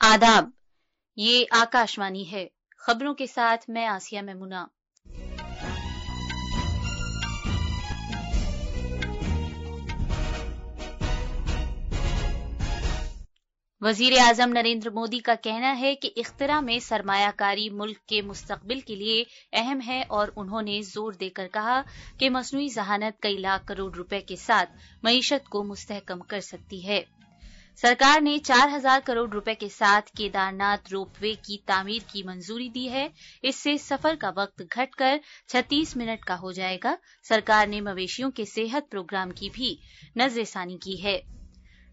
आदाब, ये आकाशवाणी है। खबरों के साथ मैं आसिया मेमुना। वजीर आजम नरेंद्र मोदी का कहना है कि इख्तिरा में सरमायाकारी मुल्क के मुस्तकबिल के लिए अहम है और उन्होंने जोर देकर कहा कि मसनूई जहानत कई लाख करोड़ रुपए के साथ मईशत को मुस्तहकम कर सकती है। सरकार ने 4,000 करोड़ रुपए के साथ केदारनाथ रोपवे की तामीर की मंजूरी दी है। इससे सफर का वक्त घटकर 36 मिनट का हो जाएगा। सरकार ने मवेशियों के सेहत प्रोग्राम की भी नजरसानी की है।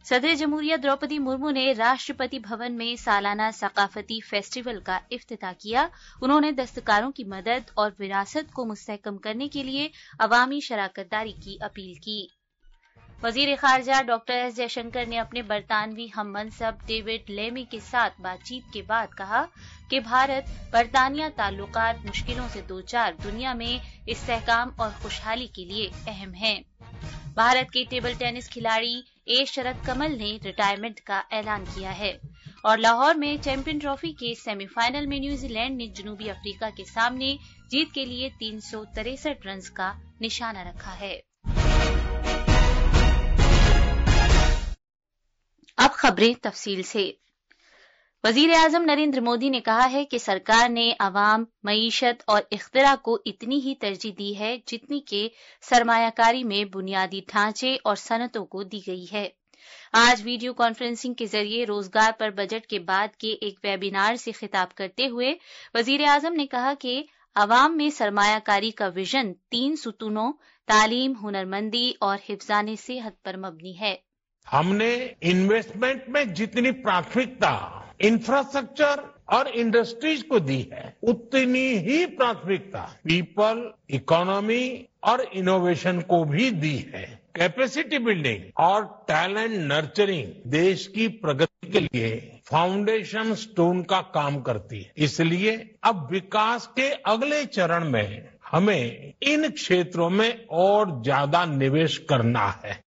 सदर जमहूरिया द्रौपदी मुर्मू ने राष्ट्रपति भवन में सालाना सकाफती फेस्टिवल का इफ्तिताह किया। उन्होंने दस्तकारों की मदद और विरासत को मुस्तहकम करने के लिए अवामी शराकतदारी की अपील की। वजीर खारजा डॉक्टर एस जयशंकर ने अपने बरतानवी हम मनसब डेविड लेमी के साथ बातचीत के बाद कहा कि भारत बरतानिया ताल्लुकात मुश्किलों से दो चार दुनिया में इस्तेहकाम और खुशहाली के लिए अहम हैं। भारत के टेबल टेनिस खिलाड़ी ए शरद कमल ने रिटायरमेंट का ऐलान किया है और लाहौर में चैंपियन ट्रॉफी के सेमीफाइनल में न्यूजीलैंड ने जनूबी अफ्रीका के सामने जीत के लिए 363 रन का निशाना रखा है। अब खबरें तफसील से। वजीर आजम नरेंद्र मोदी ने कहा है कि सरकार ने अवाम, मईशत और इख्तिरा को इतनी ही तरजीह दी है जितनी के सरमायाकारी में बुनियादी ढांचे और सनतों को दी गई है। आज वीडियो कॉन्फ्रेंसिंग के जरिए रोजगार पर बजट के बाद के एक वेबिनार से खिताब करते हुए वजीर आजम ने कहा कि अवाम में सरमायाकारी का विजन 3 सुतूनों तालीम, हुनरमंदी और हिफ्जाने सेहत पर मबनी है। हमने इन्वेस्टमेंट में जितनी प्राथमिकता इंफ्रास्ट्रक्चर और इंडस्ट्रीज को दी है, उतनी ही प्राथमिकता पीपल, इकोनॉमी और इनोवेशन को भी दी है। कैपेसिटी बिल्डिंग और टैलेंट नर्चरिंग देश की प्रगति के लिए फाउंडेशन स्टोन का काम करती है। इसलिए अब विकास के अगले चरण में हमें इन क्षेत्रों में और ज्यादा निवेश करना है।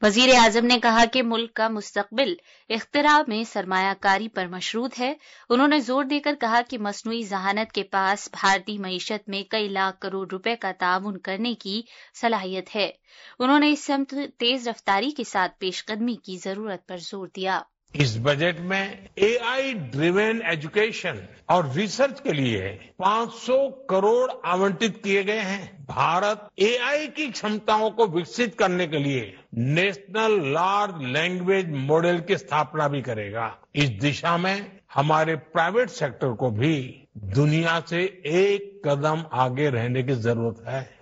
वजीर आजम ने कहा कि मुल्क का मुस्तकबिल इख्तिरा में सरमायाकारी पर मशरूत है। उन्होंने जोर देकर कहा कि मसनूई जहानत के पास भारतीय मईशत में कई लाख करोड़ रुपए का ताउन करने की सलाहियत है। उन्होंने इस समत तेज रफ्तारी के साथ पेशकदमी की जरूरत पर जोर दिया। इस बजट में एआई ड्रिवन एजुकेशन और रिसर्च के लिए 500 करोड़ आवंटित किए गए हैं। भारत एआई की क्षमताओं को विकसित करने के लिए नेशनल लार्ज लैंग्वेज मॉडल की स्थापना भी करेगा। इस दिशा में हमारे प्राइवेट सेक्टर को भी दुनिया से एक कदम आगे रहने की जरूरत है।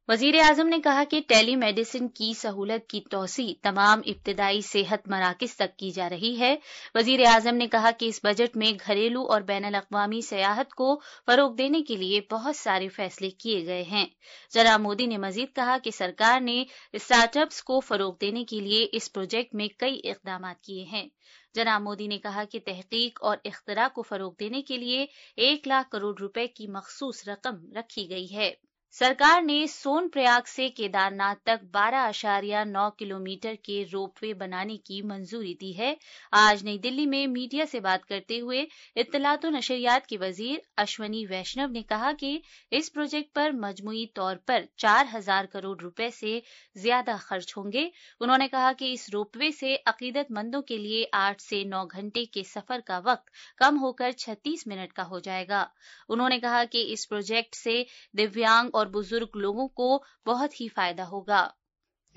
वजीर आजम ने कहा कि टेली मेडिसिन की सहूलत की तोसी तमाम इब्तदाई सेहत मराकिज तक की जा रही है। वजीर आजम ने कहा कि इस बजट में घरेलू और बैनुल-अक़वामी सयाहत को फरोग देने के लिए बहुत सारे फैसले किए गए हैं। जनाब मोदी ने मजीद कहा कि सरकार ने स्टार्टअप्स को फरोग देने के लिए इस प्रोजेक्ट में कई इक़दाम किए हैं। जनाब मोदी ने कहा कि तहकीक और इख्तिरा को फरोग देने के लिए 1 लाख करोड़ रुपए की मखसूस रकम रखी गई है। सरकार ने सोनप्रयाग से केदारनाथ तक 12.9 किलोमीटर के रोपवे बनाने की मंजूरी दी है। आज नई दिल्ली में मीडिया से बात करते हुए इत्तलात और नशरियात के वजीर अश्वनी वैष्णव ने कहा कि इस प्रोजेक्ट पर मजमूई तौर पर 4,000 करोड़ रुपए से ज्यादा खर्च होंगे। उन्होंने कहा कि इस रोपवे से अकीदतमंदों के लिए 8 से 9 घंटे के सफर का वक्त कम होकर 36 मिनट का हो जाएगा। उन्होंने कहा कि इस प्रोजेक्ट से दिव्यांग और बुजुर्ग लोगों को बहुत ही फायदा होगा।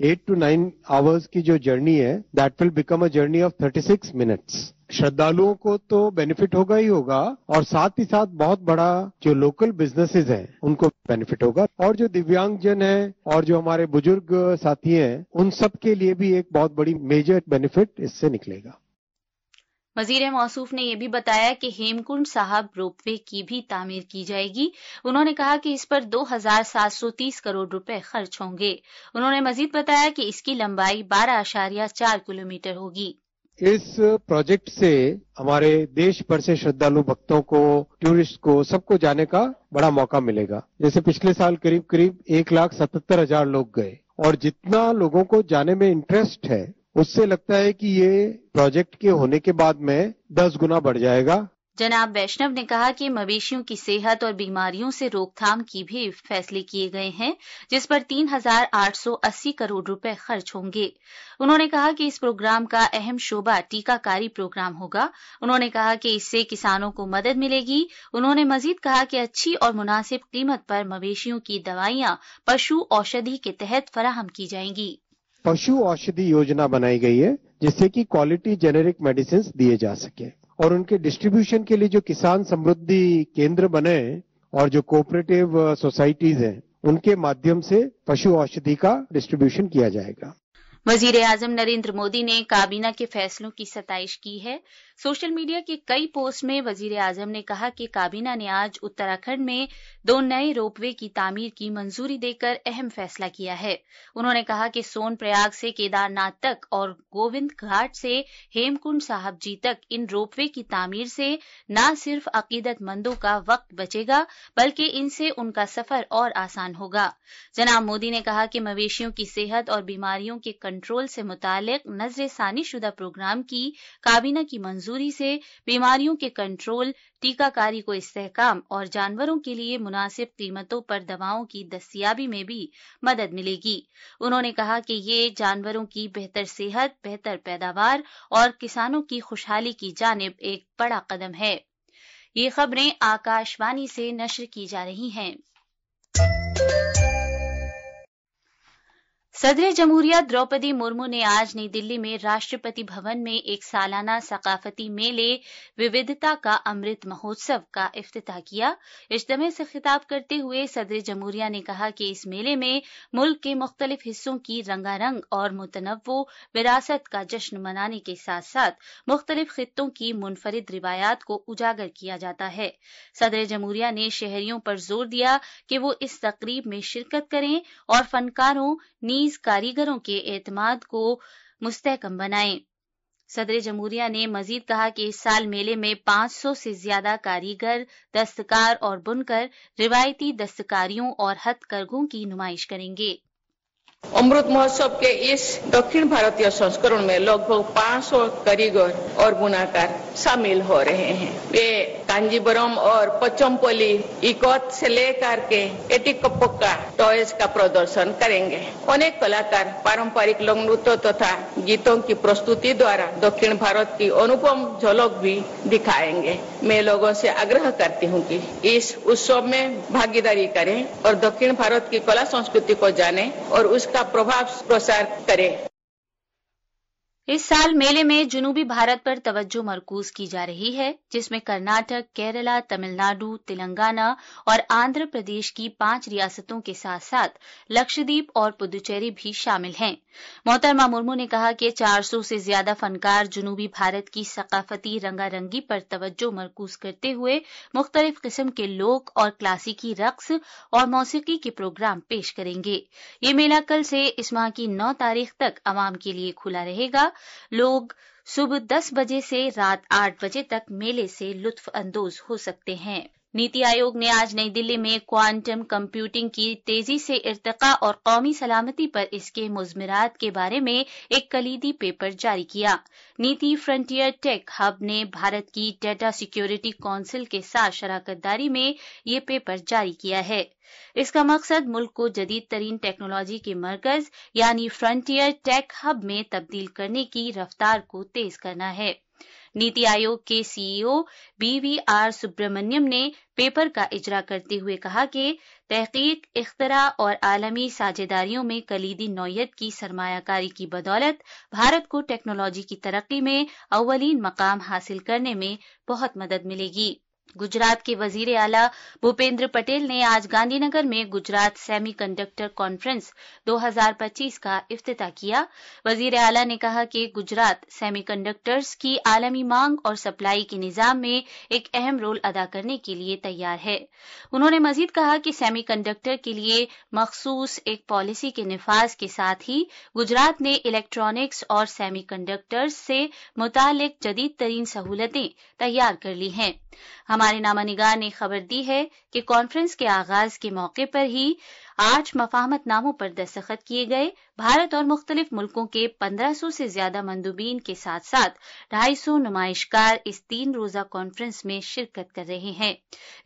8 to 9 hours की जो जर्नी है, that will become a journey of 36 minutes. श्रद्धालुओं को तो बेनिफिट होगा ही होगा और साथ ही साथ बहुत बड़ा जो लोकल बिजनेसेस हैं उनको बेनिफिट होगा और जो दिव्यांगजन हैं और जो हमारे बुजुर्ग साथी हैं उन सब के लिए भी एक बहुत बड़ी मेजर बेनिफिट इससे निकलेगा। वजीर मौसूफ ने यह भी बताया कि हेमकुंड साहब रोपवे की भी तामीर की जाएगी। उन्होंने कहा कि इस पर 2,730 करोड़ रुपए खर्च होंगे। उन्होंने मजीद बताया कि इसकी लंबाई 12.4 किलोमीटर होगी। इस प्रोजेक्ट से हमारे देश भर से श्रद्धालु भक्तों को, टूरिस्ट को, सबको जाने का बड़ा मौका मिलेगा। जैसे पिछले साल करीब 1,77,000 लोग गए और जितना लोगों को जाने में इंटरेस्ट है اس سے لگتا ہے کہ یہ پروجیکٹ کے ہونے کے بعد میں 10 گنا بڑھ جائے گا۔ جناب ویشنو نے کہا کہ مویشیوں کی صحت اور بیماریوں سے روک تھام کی بھی فیصلے کیے گئے ہیں، جس پر 3,880 کروڑ روپے خرچ ہوں گے۔ انہوں نے کہا کہ اس پروگرام کا اہم شعبہ ٹیکہ کاری پروگرام ہوگا۔ انہوں نے کہا کہ اس سے کسانوں کو مدد ملے گی۔ انہوں نے مزید کہا کہ اچھی اور مناسب قیمت پر مویشیوں کی دوائیاں پشو اوشدھی کے تحت فراہم کی جائیں گی۔ پشو اوشدھی یوجنا بنائی گئی ہے جس سے کہ کوالٹی جینیرک میڈیسنز دیے جا سکے، اور ان کے ڈسٹریبیوشن کے لیے جو کسان سمردھی کیندر بنے اور جو کوآپریٹو سوسائٹیز ہیں ان کے مادھیم سے پشو اوشدھی کا ڈسٹریبیوشن کیا جائے گا۔ وزیر اعظم نریندر مودی نے کابینہ کے فیصلوں کی ستائش کی ہے۔ سوشل میڈیا کے کئی پوسٹ میں وزیر اعظم نے کہا کہ کابینہ نے آج اتراکھنڈ میں 2 نئے روپ وے کی تعمیر کی منظوری دے کر اہم فیصلہ کیا ہے۔ انہوں نے کہا کہ سون پریاگ سے کیدار ناتھ تک اور گووند گھاٹ سے ہیم کنڈ صاحب جی تک ان روپ وے کی تعمیر سے نہ صرف عقیدت مندوں کا وقت بچے گا بلکہ ان سے ان کا سفر اور آسان ہوگا۔ جناب مودی نے کہا کہ مویشیوں کی صحت اور بیماریوں کے کنٹرول سے متعلق نظر ثانی شدہ پروگرام کی کابینہ کی منظوری سے بیماریوں کے کنٹرول، ٹیکہ کاری کو استحکام اور جانوروں کے لیے مناسب قیمتوں پر دواؤں کی دستیابی میں بھی مدد ملے گی۔ انہوں نے کہا کہ یہ جانوروں کی بہتر صحت، بہتر پیداوار اور کسانوں کی خوشحالی کی جانب ایک بڑا قدم ہے۔ یہ خبریں آکاش وانی سے نشر کی جا رہی ہیں۔ صدر جمہوریہ دروپدی مرمو نے آج نئی دلی میں راشٹرپتی بھون میں ایک سالانہ ثقافتی میلے وودھتا کا امرت مہوتسو کا افتتاح کیا۔ اجتماع سے خطاب کرتے ہوئے صدر جمہوریہ نے کہا کہ اس میلے میں ملک کے مختلف حصوں کی رنگا رنگ اور متنوع وراثت کا جشن منانے کے ساتھ ساتھ مختلف خطوں کی منفرد روایات کو اجاگر کیا جاتا ہے۔ صدر جمہوریہ نے شہریوں پر زور دیا کہ وہ اس تقریب میں شرکت کریں اور فنکاروں نیز کاریگروں کے اعتماد کو مستحکم بنائیں۔ صدر جمہوریہ نے مزید کہا کہ اس سال میلے میں 500 سے زیادہ کاریگر، دستکار اور بنکر روایتی دستکاریوں اور ہتھ کرگھوں کی نمائش کریں گے۔ अमृत महोत्सव के इस दक्षिण भारतीय संस्करण में लगभग 500 कारीगर और बुनाकार शामिल हो रहे हैं। वे कांजीवरम और पचमपल्ली इकोत से लेकर के एटिकप्पका टॉयज का प्रदर्शन करेंगे। अनेक कलाकार पारंपरिक लोक नृत्य तथा गीतों की प्रस्तुति द्वारा दक्षिण भारत की अनुपम झलक भी दिखाएंगे। मैं लोगों से आग्रह करती हूँ कि इस उत्सव में भागीदारी करें और दक्षिण भारत की कला संस्कृति को जानें और उसका प्रभाव प्रसार करें। इस साल मेले में जनूबी भारत पर तवज्जो मरकूज की जा रही है, जिसमें कर्नाटक, केरला, तमिलनाडु, तेलंगाना और आंध्र प्रदेश की 5 रियासतों के साथ साथ लक्षद्वीप और पुदुचेरी भी शामिल हैं। मोहतरमा मुर्मू ने कहा कि 400 से ज्यादा फनकार जनूबी भारत की सकाफती रंगारंगी पर तवज्जो मरकूज करते हुए मुख्तलिफ किस्म के लोक और क्लासिकी रक्स और मौसीकी के प्रोग्राम पेश करेंगे। ये मेला कल से इस माह की 9 तारीख तक आवाम के लिए खुला रहेगा। लोग सुबह 10 बजे से रात 8 बजे तक मेले से लुत्फ अंदोज हो सकते हैं। नीति आयोग ने आज नई दिल्ली में क्वांटम कंप्यूटिंग की तेजी से इर्तिका और कौमी सलामती पर इसके मुज़मिरात के बारे में एक कलीदी पेपर जारी किया। नीति फ्रंटियर टेक हब ने भारत की डेटा सिक्योरिटी काउंसिल के साथ शराकतदारी में ये पेपर जारी किया है। इसका मकसद मुल्क को जदीद तरीन टेक्नोलॉजी के मरकज यानी फ्रंटियर टेक हब में तब्दील करने की रफ्तार को तेज करना है। नीति आयोग के सीईओ BVR सुब्रमण्यम ने पेपर का इजरा करते हुए कहा कि तहकीक, इख्तरा और आलमी साझेदारियों में कलीदी नौयत की सरमायाकारी की बदौलत भारत को टेक्नोलॉजी की तरक्की में अव्वलीन मकाम हासिल करने में बहुत मदद मिलेगी। गुजरात के वजीर आला भूपेंद्र पटेल ने आज गांधीनगर में गुजरात सेमीकंडक्टर कॉन्फ्रेंस 2025 का इफ्तिताह किया। वजीर आला ने कहा कि गुजरात सेमीकंडक्टर्स की आलमी मांग और सप्लाई के निजाम में एक अहम रोल अदा करने के लिए तैयार है। उन्होंने मजीद कहा कि सेमीकंडक्टर के लिए मखसूस एक पॉलिसी के निफाज के साथ ही गुजरात ने इलेक्ट्रॉनिक्स और सेमीकंडक्टर्स से मुतालिक जदीद तरीन सहूलतें तैयार कर ली हैं। हमारे हमारे नामा निगार ने खबर दी है कि कॉन्फ्रेंस के आगाज के मौके पर ही 8 मफाहमतनामों पर दस्तखत किए गए। भारत और मुख्तलिफ मुल्कों के 1500 से ज्यादा मंदूबीन के साथ साथ 250 नुमाइशकार इस 3 रोजा कॉन्फ्रेंस में शिरकत कर रहे हैं।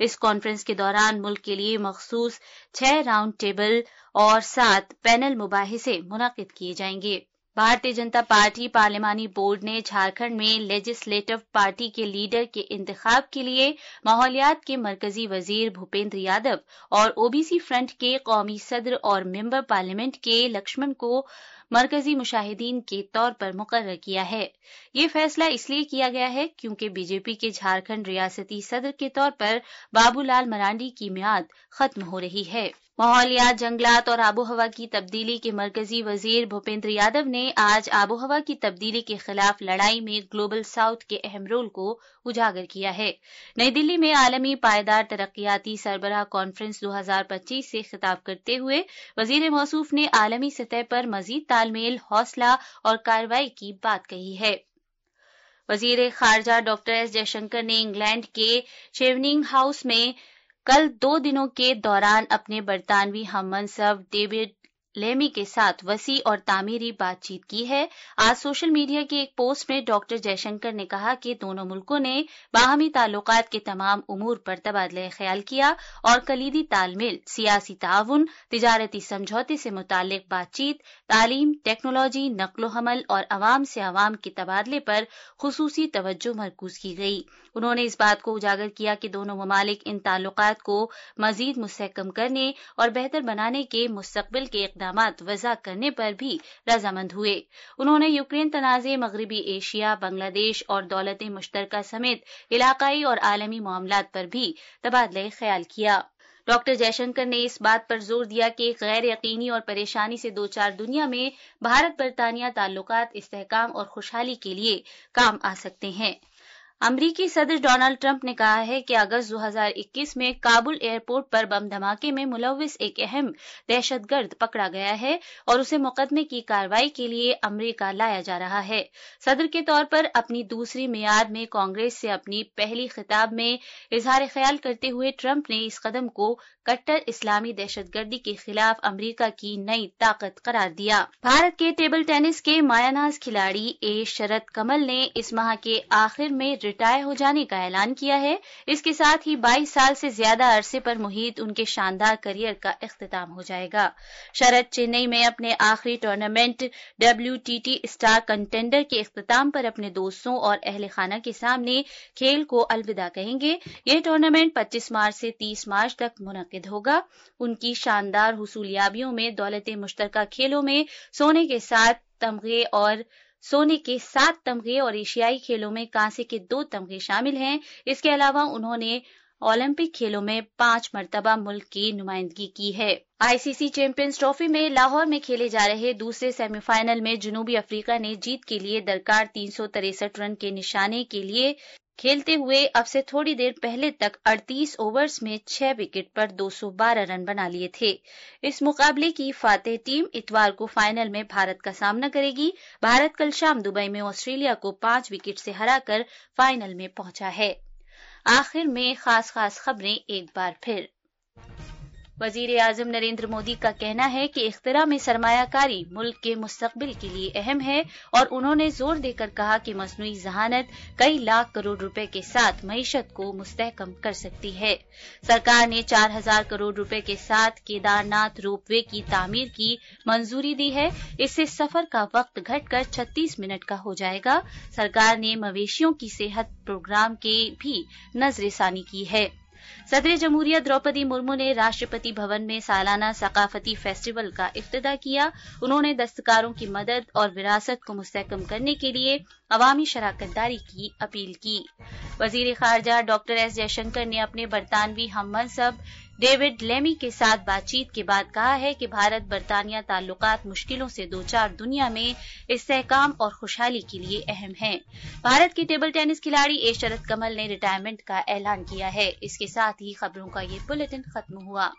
इस कॉन्फ्रेंस के दौरान मुल्क के लिए मखसूस 6 राउंड टेबल और 7 पैनल मुबाहिसे मुनक्किद किए जाएंगे। भारतीय जनता पार्टी पार्लिमानी बोर्ड ने झारखंड में लेजिस्लेटिव पार्टी के लीडर के इंतखाब के लिए माहौलियात के मरकजी वजीर भूपेंद्र यादव और ओबीसी फ्रंट के कौमी सदर और मेंबर पार्लियामेंट के लक्ष्मण को मरकजी मुशाहिदीन के तौर पर मुकर्रर किया है। ये फैसला इसलिए किया गया है क्योंकि बीजेपी के झारखंड रियासती सदर के तौर पर बाबूलाल मरांडी की मियाद खत्म हो रही है। माहौलियात, जंगलात और आबोहवा की तब्दीली के मरकजी वजीर भूपेंद्र यादव ने आज आबोहवा की तब्दीली के खिलाफ लड़ाई में ग्लोबल साउथ के अहम रोल को उजागर किया है। नई दिल्ली में आलमी पायदार तरक्याती सरबराह कॉन्फ्रेंस 2025 से खिताब करते हुए वजीर मौसूफ ने आलमी सतह पर मजीद तालमेल, हौसला और कार्रवाई की बात कही है। वजीर खारजा डॉक्टर एस जयशंकर ने इंग्लैंड के शेवनिंग हाउस में कल 2 दिनों के दौरान अपने बरतानवी हममनसब डेविड लेमी के साथ वसी और तामीरी बातचीत की है। आज सोशल मीडिया के एक पोस्ट में डॉक्टर जयशंकर ने कहा कि दोनों मुल्कों ने बाहमी ताल्लुकात के तमाम उमूर पर तबादला ख्याल किया और कलीदी तालमेल, सियासी ताउन, तिजारती समझौते से मुताल्लिक बातचीत, तालीम, टेक्नोलॉजी, नक्लो हमल और अवाम से अवाम के तबादले पर खुसूसी तवज्जो मरकूज की गई। उन्होंने इस बात को उजागर किया कि दोनों ममालिक इन ताल्लुकात को मजीद मुस्तहकम करने और बेहतर बनाने के मुस्तकबिल के इक़दामात वज़ा करने पर भी रजामंद हुए। उन्होंने यूक्रेन तनाज़े, मगरबी एशिया, बांग्लादेश और दौलत मुश्तरका समेत इलाकाई और आलमी मामलात पर भी तबादला ख्याल किया। डॉक्टर जयशंकर ने इस बात पर जोर दिया कि गैर यकीनी और परेशानी से दो चार दुनिया में भारत बरतानिया ताल्लुकात इस्तेहकाम और खुशहाली के लिए काम आ सकते हैं। अमरीकी सदर डोनाल्ड ट्रंप ने कहा है कि अगस्त 2021 में काबुल एयरपोर्ट पर बम धमाके में मुलव्विस एक अहम दहशतगर्द पकड़ा गया है और उसे मुकदमे की कार्रवाई के लिए अमरीका लाया जा रहा है। सदर के तौर पर अपनी दूसरी मियाद में कांग्रेस से अपनी पहली खिताब में इजहार ख्याल करते हुए ट्रंप ने इस कदम को कट्टर इस्लामी दहशतगर्दी के खिलाफ अमरीका की नई ताकत करार दिया। भारत के टेबल टेनिस के मायानाज खिलाड़ी ए शरद कमल ने इस माह के आखिर में रिटायर हो जाने का ऐलान किया है। इसके साथ ही 22 साल से ज्यादा अरसे पर मुहित उनके शानदार करियर का इख्तिताम हो जाएगा। शरद चेन्नई में अपने आखिरी टूर्नामेंट WTT स्टार कंटेंडर के इख्तिताम पर अपने दोस्तों और अहले खाना के सामने खेल को अलविदा कहेंगे। यह टूर्नामेंट 25 मार्च से 30 मार्च तक मुनक्किद होगा। उनकी शानदार हुसूलियाबियों में दौलत मुश्तरका खेलों में सोने के 7 तमगे और एशियाई खेलों में कांसे के 2 तमगे शामिल हैं। इसके अलावा उन्होंने ओलंपिक खेलों में 5 मरतबा मुल्क की नुमाइंदगी की है। ICC चैंपियंस ट्रॉफी में लाहौर में खेले जा रहे दूसरे सेमीफाइनल में जनूबी अफ्रीका ने जीत के लिए दरकार 363 रन के निशाने के लिए खेलते हुए अब से थोड़ी देर पहले तक 38 ओवर्स में 6 विकेट पर 212 रन बना लिए थे। इस मुकाबले की फातेह टीम इतवार को फाइनल में भारत का सामना करेगी। भारत कल शाम दुबई में ऑस्ट्रेलिया को 5 विकेट से हराकर फाइनल में पहुंचा है। आखिर में खास खबरें एक बार फिर। वजीर आजम नरेंद्र मोदी का कहना है कि इख्तिरा में सरमायाकारी मुल्क के मुस्तकबिल के लिए अहम है और उन्होंने जोर देकर कहा कि मसनूई जहानत कई लाख करोड़ रुपए के साथ मईशत को मुस्तहकम कर सकती है। सरकार ने 4000 करोड़ रुपए के साथ केदारनाथ रोपवे की तामीर की मंजूरी दी है। इससे सफर का वक्त घटकर 36 मिनट का हो जाएगा। सरकार ने मवेशियों की सेहत प्रोग्राम के भी नजरसानी की है। सदर जमहूरिया द्रौपदी मुर्मू ने राष्ट्रपति भवन में सालाना सकाफती फेस्टिवल का इफ्तिताह किया। उन्होंने दस्तकारों की मदद और विरासत को मुस्तहकम करने के लिए अवामी शराकतदारी की अपील की। वजीर खारजा डॉक्टर एस जयशंकर ने अपने बरतानवी हममनसब डेविड लेमी के साथ बातचीत के बाद कहा है कि भारत बरतानिया ताल्लुकात मुश्किलों से दो चार दुनिया में इस्तेहकाम और खुशहाली के लिए अहम हैं। भारत के टेबल टेनिस खिलाड़ी ए शरद कमल ने रिटायरमेंट का ऐलान किया है। इसके साथ ही खबरों का ये बुलेटिन खत्म हुआ।